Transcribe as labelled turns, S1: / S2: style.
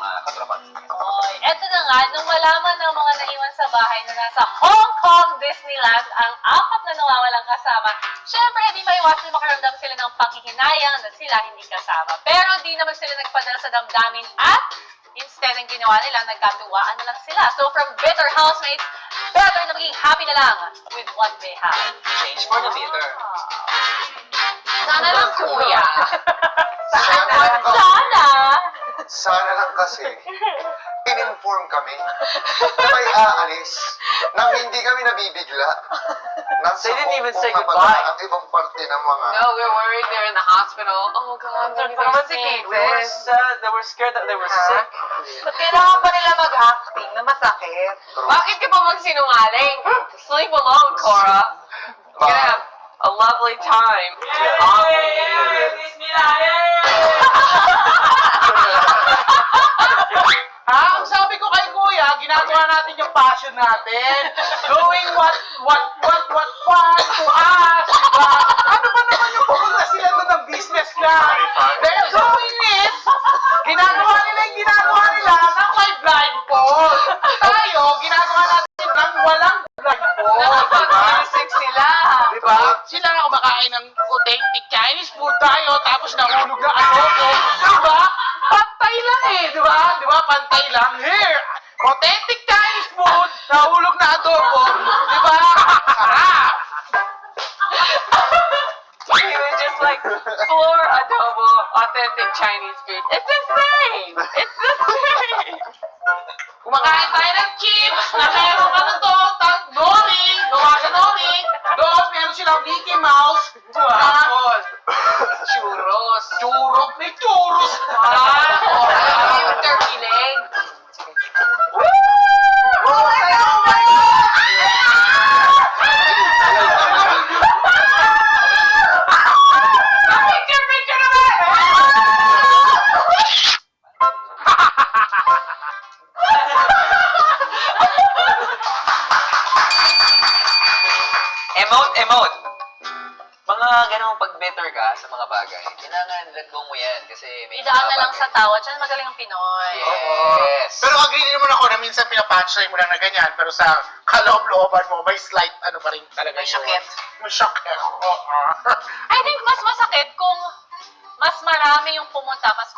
S1: mga katropa.
S2: Oy, eto na nga, nung malaman ng mga naiwan sa bahay na nasa Hong Kong Disneyland ang 4 na nawawalang kasama, syempre di maiwasan makaramdam sila ng panghihinayang na sila hindi kasama. Pero di naman sila nagpadala sa damdamin at instead ang ginawa nila, nagkatuwaan na lang sila. So from bitter housemates, better na maging happy na lang with what they have.
S1: Change for the better.
S2: Sana lang, kuya.
S3: Sana.
S2: Sana.
S3: Sana lang kasi, in-inform kami na may aalis nang hindi kami nabibigla. Nasa
S4: They didn't even say
S3: Hong Kong na pala
S4: goodbye.
S3: ang ibang parte ng mga...
S5: No, we're worried they're in the hospital. Oh God, maybe they're sick.
S4: We were sad. They were scared that they were sick.
S6: Ba't kailangan pa nila mag-acting na masakit?
S5: Bakit ka pa magsinungaling? Sleep alone, Cora. You're gonna have a lovely time.
S7: Ang sabi ko kay Kuya, ginagawa natin yung passion natin. Doing what fun to us, diba? Ano ba naman yung pumunta sila doon ng business na? They're doing it. Ginagawa nila yung ginagawa nila ng may blindfold. Tayo, ginagawa natin ng walang blindfold.
S5: Nakapag-music sila.
S7: Diba? Sila na kumakain ng authentic Chinese food tayo, tapos nahulog na adobo. Diba? Pantay lang eh, diba? Diba? Pantay lang. Here, authentic Chinese food, nahulog na adobo. Diba? Sarap!
S5: You were just like, floor adobo, authentic Chinese food. It's the same. It's the same.
S7: Kumakain tayo ng chips na meron ano to, nori, gawa sa nori. Doon, meron silang Mickey Mouse. Tapos,
S5: Churros.
S7: churros. May churros pa.
S5: Yung turkey leg.
S6: Oh my God!
S7: Picture naman!
S1: Emote! Mga ganong pag-better ka sa mga bagay, kailangan let go mo yan kasi may
S2: Idaan
S1: mga
S2: na lang
S1: bagay.
S2: sa tawa. Diyan magaling ang Pinoy.
S1: Yes!
S7: Pero agree din naman ako na minsan pinapunchline mo lang na ganyan, pero sa kaloob-looban mo, may slight ano pa rin talaga
S1: May
S7: yun.
S1: sakit.
S7: May sakit. Oo.
S2: I think mas masakit kung mas marami yung pumunta, mas